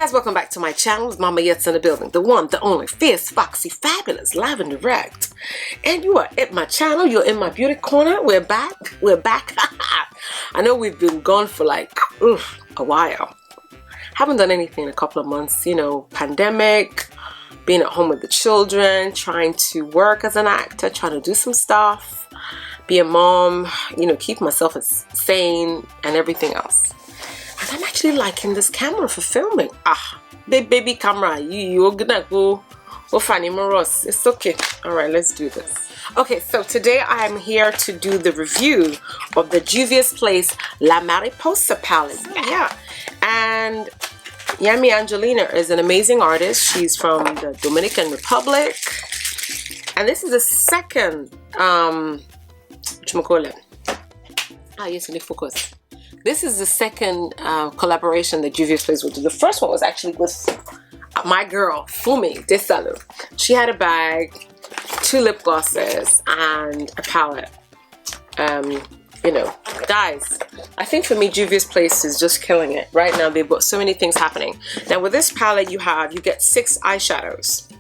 Guys, welcome back to my channel. With Mama Yet's in the building. The one, the only, fierce, foxy, fabulous, live and direct. And you are at my channel. You're in my beauty corner. We're back. We're back. I know we've been gone for like a while. Haven't done anything in a couple of months. You know, pandemic, being at home with the children, trying to work as an actor, trying to do some stuff, be a mom, you know, keep myself sane and everything else. And I'm actually liking this camera for filming. Baby camera, you're gonna go funny Moros. It's okay. All right, let's do this. Okay, so today I'm here to do the review of the Juvia's Place La Mariposa palette. Yeah, and Yami Angelina is an amazing artist. She's from the Dominican Republic, and this is the second focus. This is the second collaboration that Juvia's Place will do. The first one was actually with my girl, Fumi Desalu. She had a bag, 2 lip glosses, and a palette. You know, guys, I think for me, Juvia's Place is just killing it. Right now, they've got so many things happening. Now, with this palette, you get 6 eyeshadows.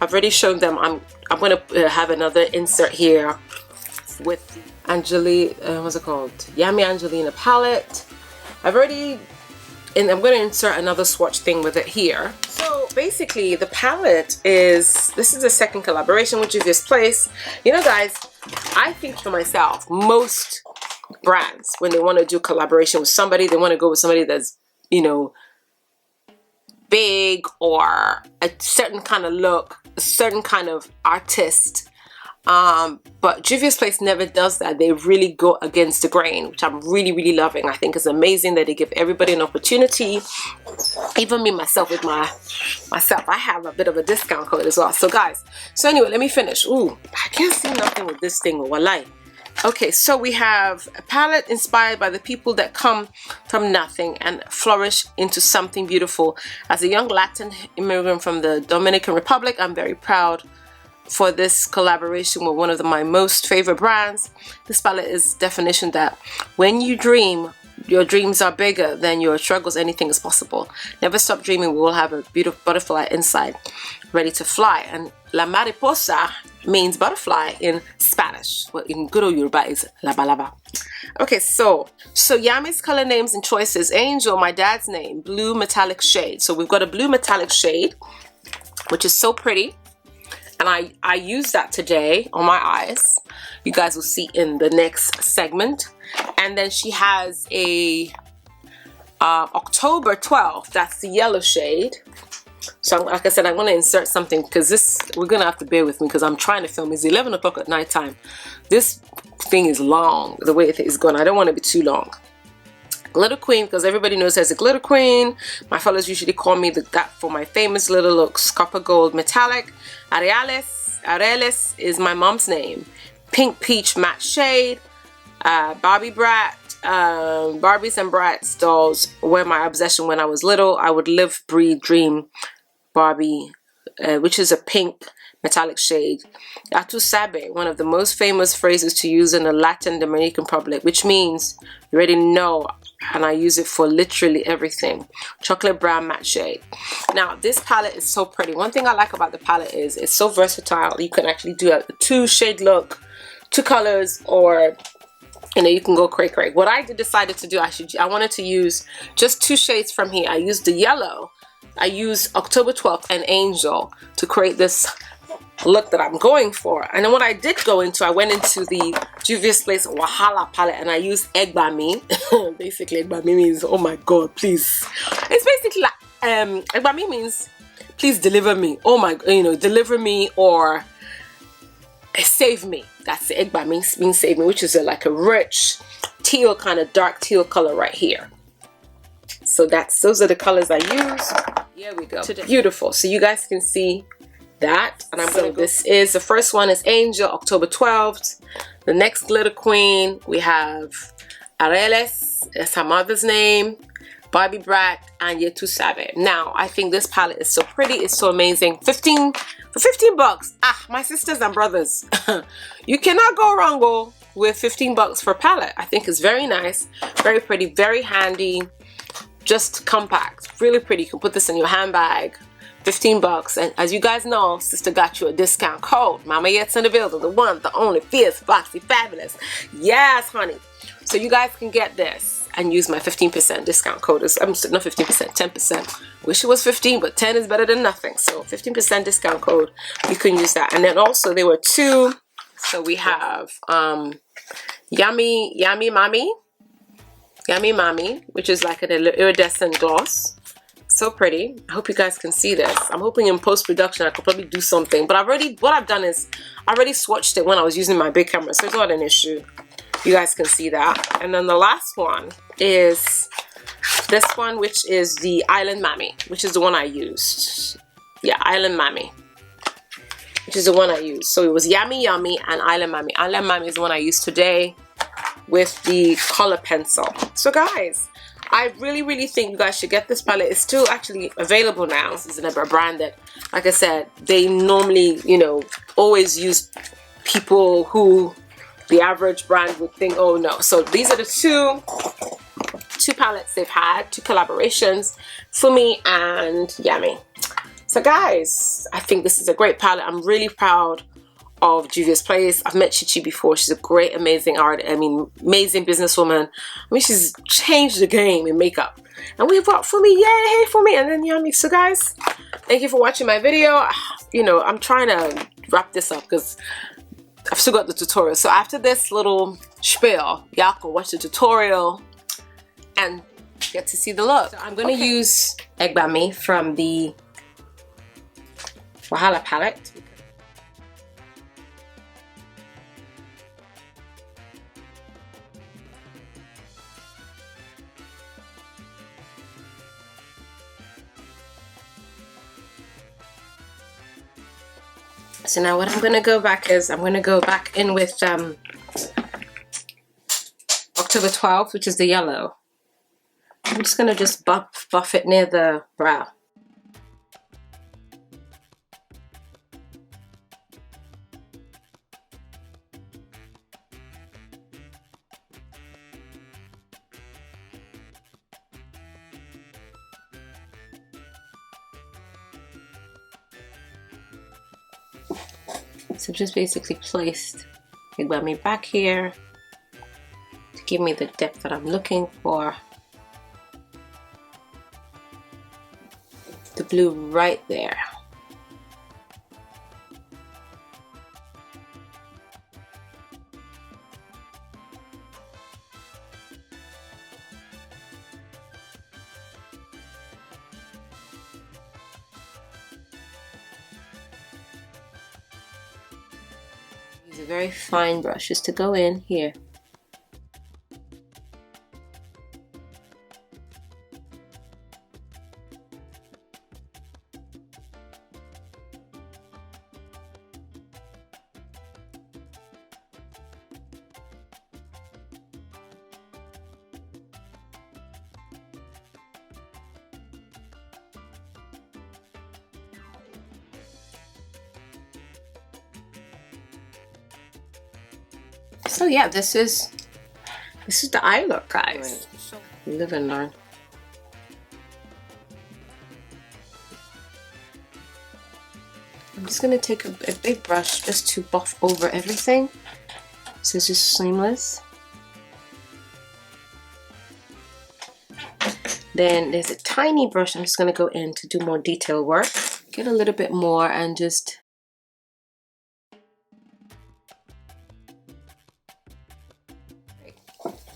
I've already shown them. I'm going to have another insert here with what's it called? Yami Angelina palette. I'm going to insert another swatch thing with it here. So basically the palette this is the second collaboration with Juvia's Place. You know, guys, I think for myself, most brands, when they want to do collaboration with somebody, they want to go with somebody that's, you know, big or a certain kind of look, a certain kind of artist. But Juvia's Place never does that. They really go against the grain, which I'm really loving. I think it's amazing that they give everybody an opportunity. Even me myself, I have a bit of a discount code as well. So guys, so anyway, let me finish. Ooh, I can't see nothing with this thing. Walai. Okay, so we have a palette inspired by the people that come from nothing and flourish into something beautiful. As a young Latin immigrant from the Dominican Republic, I'm very proud for this collaboration with one of my most favorite brands. This palette is definition that when you dream, your dreams are bigger than your struggles. Anything is possible. Never stop dreaming. We will have a beautiful butterfly inside, ready to fly. And La Mariposa means butterfly in Spanish. Well, in good old Yoruba is La Balaba. Okay, so Yami's color names and choices. Angel, my dad's name, blue metallic shade. So we've got a blue metallic shade, which is so pretty. And I used that today on my eyes. You guys will see in the next segment. And then she has a October 12th. That's the yellow shade. So like I said, I'm going to insert something because we're going to have to bear with me because I'm trying to film. It's 11 o'clock at night time. This thing is long, the way it is going. I don't want it to be too long. Glitter Queen, because everybody knows there's a Glitter Queen. My fellows usually call me that for my famous little looks. Copper Gold Metallic. Arelis is my mom's name. Pink Peach Matte Shade. Barbie Brat. Barbies and Bratz dolls were my obsession when I was little. I would live, breathe, dream Barbie, which is a pink metallic shade. Atu sabe, one of the most famous phrases to use in the Latin Dominican Republic, which means you already know, and I use it for literally everything. Chocolate brown matte shade. Now this palette is so pretty. One thing I like about the palette is it's so versatile. You can actually do a 2-shade look, 2 colors, or you know, you can go cray cray. What I decided to do, I wanted to use just 2 shades from here. I used the yellow. I used October 12th and Angel to create this look that I'm going for. And then what I did go into, I went into the Juvia's Place Wahala palette and I used Egbami. Basically, Egbami means, oh my God, please. It's basically like, Egbami means, please deliver me. Oh my, you know, deliver me or save me. That's the Egbami means save me, which is like a rich teal, kind of dark teal color right here. So those are the colors I use. Here we go. Beautiful. So you guys can see that, and I'm gonna the first one is Angel, October 12th. The next Glitter Queen, we have Areles, that's her mother's name, Barbie Brat, and Yetu Sabe. Now I think this palette is so pretty, it's so amazing. For 15 bucks, my sisters and brothers, you cannot go wrong with 15 bucks for a palette. I think it's very nice, very pretty, very handy. just compact, really pretty. You can put this in your handbag. 15 bucks, and as you guys know, sister got you a discount code. Mama Yet's in the building, the one, the only, fierce, foxy, fabulous. Yes, honey. So you guys can get this and use my 15% discount code. I'm not 15%, 10%. Wish it was 15, but 10 is better than nothing. So 15% discount code, you can use that. And then also there were two. So we have Yami Mami, which is like an iridescent gloss. So pretty. I hope you guys can see this. I'm hoping in post-production I could probably do something, but what I've done is I already swatched it when I was using my big camera, so it's not an issue. You guys can see that. And then the last one is this one, which is the Island Mami, which is the one I used. Yeah, Island Mami, which is the one I used. So it was Yami and Island Mami. Island Mami is the one I used today with the color pencil. So guys, I really think you guys should get this palette. It's still actually available now. This is a brand that, like I said, they normally, you know, always use people who the average brand would think, oh no. So these are the two palettes they've had, two collaborations, Fumi and Yami. So guys, I think this is a great palette. I'm really proud of Juvia's Place. I've met Chichi before. She's a great, amazing amazing businesswoman. I mean, she's changed the game in makeup. And we've got Fumi, yay, hey Fumi, and then Yami. So guys, thank you for watching my video. You know, I'm trying to wrap this up because I've still got the tutorial. So after this little spiel, y'all can watch the tutorial and get to see the look. So I'm gonna use Egbami from the Wahala palette. So now what I'm going to go back is, I'm going to go back in with October 12th, which is the yellow. I'm just going to just buff it near the brow. So just basically placed Egbami back here to give me the depth that I'm looking for. The blue right there. Use a very fine brush just to go in here. So yeah, this is the eye look, guys. Live and learn. I'm just gonna take a big brush just to buff over everything, so it's just seamless. Then there's a tiny brush I'm just gonna go in to do more detail work. Get a little bit more and just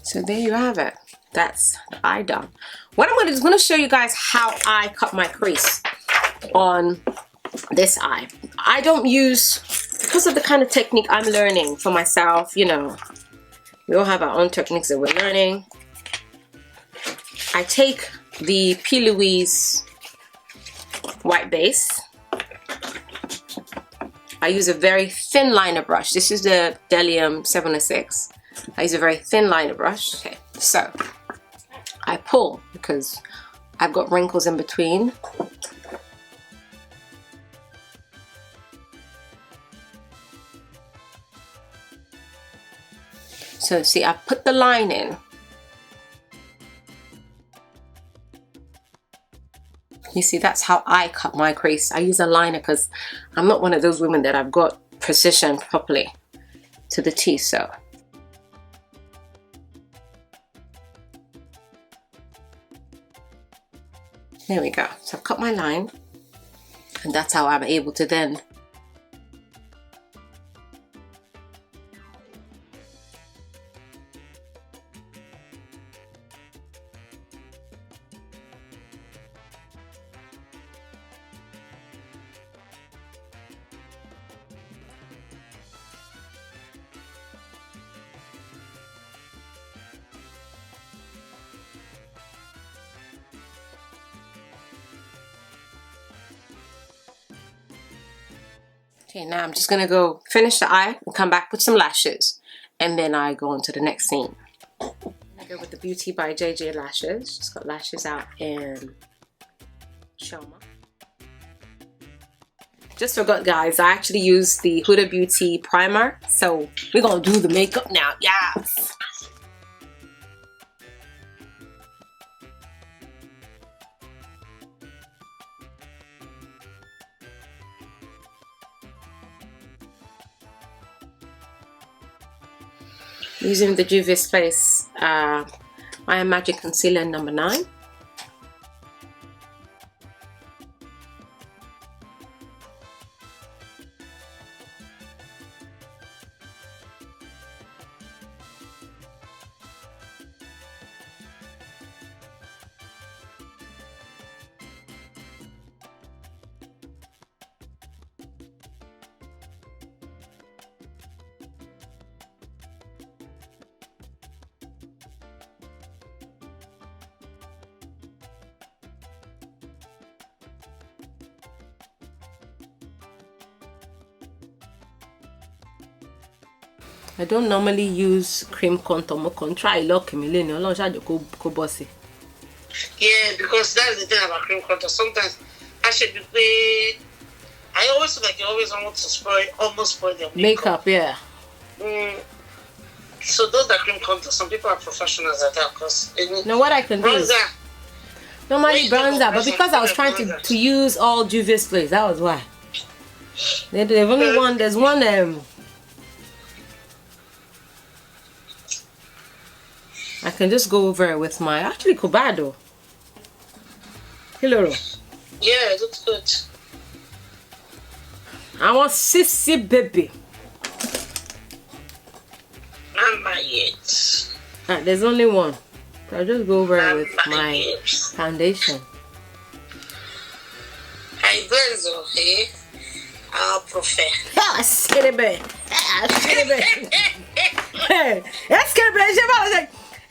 so there you have it. That's the eye done. What I'm going to show you guys how I cut my crease on this eye. I don't use, because of the kind of technique I'm learning for myself, you know, we all have our own techniques that we're learning. I take the P. Louise white base. I use a very thin liner brush. This is the Delium 706. I use a very thin liner brush. Okay, so I pull because I've got wrinkles in between. So see, I put the line in. You see, that's how I cut my crease. I use a liner because I'm not one of those women that I've got precision properly to the T. So there we go. So I've cut my line, and that's how I'm able to then okay, now I'm just gonna go finish the eye and come back with some lashes, and then I go on to the next scene. I go with the Beauty by JJ lashes. Just got lashes out in Shoma. Just forgot, guys, I actually used the Huda Beauty primer, so we're gonna do the makeup now. Yes. Using the Juvia Space I Am Magic Concealer number 9. I don't normally use cream contour. I can try lock me. Yeah, because that's the thing about cream contour. Sometimes I should be. I always feel like you always want to spoil, almost spoil their makeup. Yeah. So those that cream contour, some people are professionals at that. Because no, what I can do is normally bronzer, but because I was trying to use all Juvia's Place, that was why. They've only one. There's one. I can just go over it with my actually Cobado. Hello. Yeah, it looks good. I want sissy baby. Not yet. There's only one. So I'll just go over it with my foundation. Eyeshadow, eh? I'll prefer. Ah, silly baby. Ah, silly baby. Hey, that's good, baby.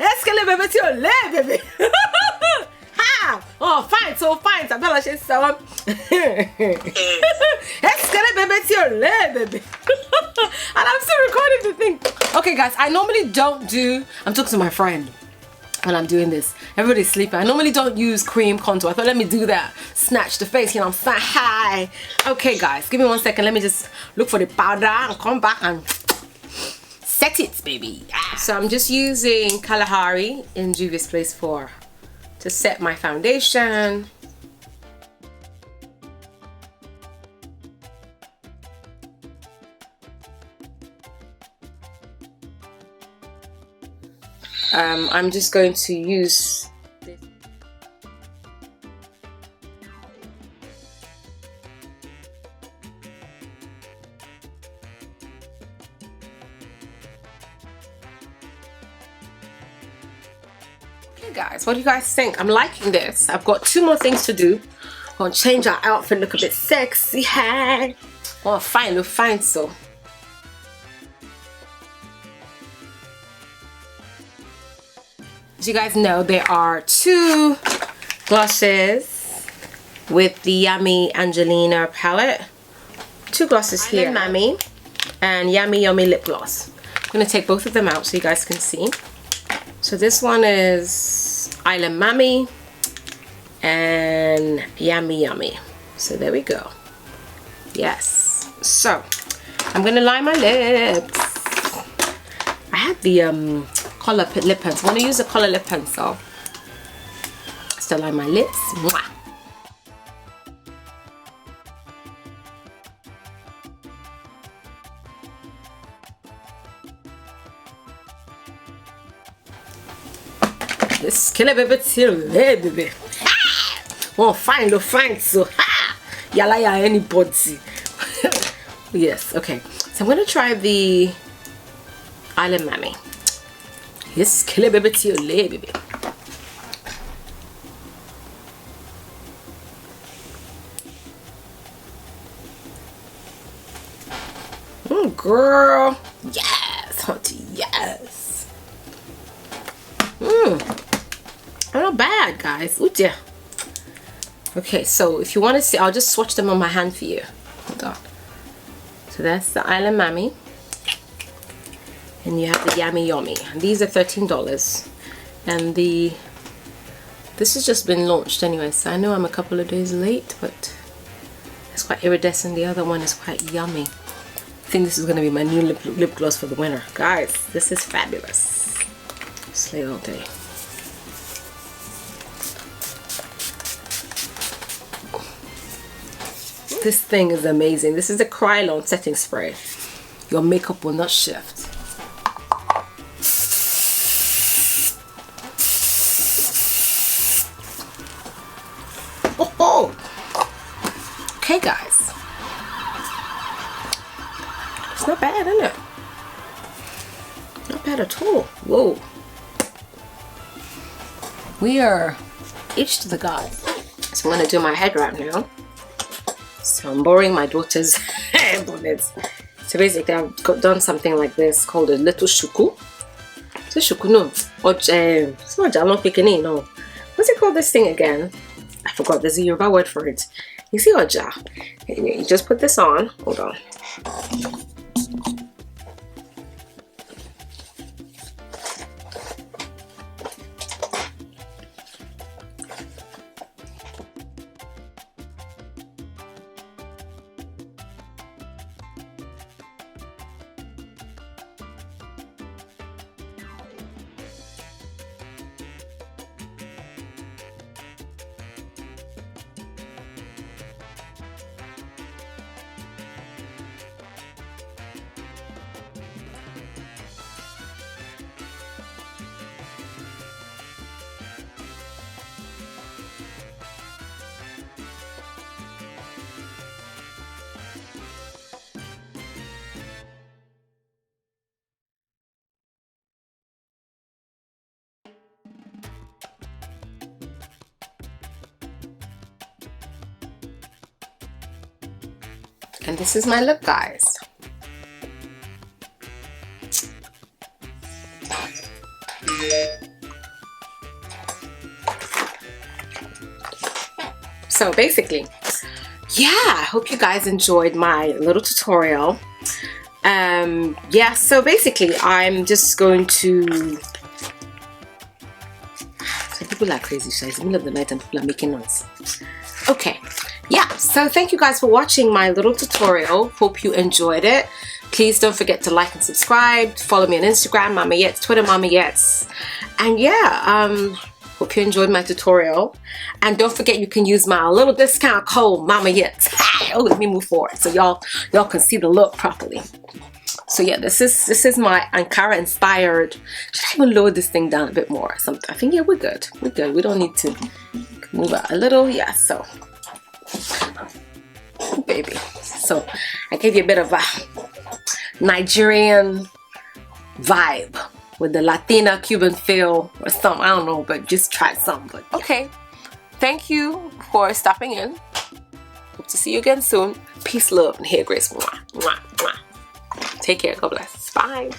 Escalate, baby, to your leg, baby. Ha! Oh, fine, so fine. I don't she's so. Escalate, baby, to your leg, baby. And I'm still recording the thing. Okay, guys, I normally don't do. I'm talking to my friend when I'm doing this. Everybody's sleeping. I normally don't use cream contour. I thought, let me do that. Snatch the face, you know, I'm saying hi. Okay, guys, give me 1 second. Let me just look for the powder and come back and set it, baby. So I'm just using Kalahari in Juvia's Place to set my foundation. I'm just going to use this. Okay guys, what do you guys think? I'm liking this. I've got 2 more things to do. I'm gonna change our outfit, look a bit sexy. Hey, oh fine, look fine. So as you guys know, there are 2 glosses with the Yami Angelina palette. 2 glosses here, Mami and Yummy lip gloss. I'm gonna take both of them out so you guys can see. So this one is Island Mami and Yummy. So there we go. Yes. So I'm gonna line my lips. I had the color lip pencil. I want to use a color lip pencil. Still line my lips. Mwah. This killer baby till baby. Oh, fine, no fine, so ha! Yala ya anybody. Yes, okay. So I'm gonna try the Island Mammy. Yes, killer baby till baby. Girl, yes, hunty, yes. Not bad, guys. Ooh dear. Okay, so if you want to see, I'll just swatch them on my hand for you. Hold on. So that's the Island Mammy, and you have the Yami Yummy. These are $13, and this has just been launched anyway. So I know I'm a couple of days late, but it's quite iridescent. The other one is quite yummy. I think this is going to be my new lip gloss for the winter. Guys, this is fabulous. Slay all day. This thing is amazing. This is a Krylon setting spray. Your makeup will not shift. Oh! Okay, guys. It's not bad, isn't it? Not bad at all. Whoa. We are each to the gods. So I'm going to do my head wrap now. So I'm borrowing my daughter's bonnets. So basically I've done something like this called a little shuku. Is it shuku? No. It's not jam, not picking no. What's it called, this thing again? I forgot. There's a Yoruba word for it. You see oja? You just put this on. Hold on. And this is my look, guys. So basically, yeah, I hope you guys enjoyed my little tutorial. Yeah, so basically I'm just going to, so people are crazy, so it's the middle of the night and people are making noise. Okay, yeah, so thank you guys for watching my little tutorial. Hope you enjoyed it. Please don't forget to like and subscribe. Follow me on Instagram, Mama Yets, Twitter, Mama Yets. And yeah, hope you enjoyed my tutorial. And don't forget you can use my little discount code, Mama Yets. Oh, let me move forward so y'all can see the look properly. So yeah, this is my Ankara inspired. Should I even lower this thing down a bit more or something? I think, yeah, we're good. We're good. We don't need to move it a little. Yeah, so oh, baby. So I gave you a bit of a Nigerian vibe with the Latina Cuban feel or something. I don't know, but just try something. But okay, thank you for stopping in. Hope to see you again soon. Peace, love, and hair grace. Mwah, mwah, mwah. Take care. God bless. Bye.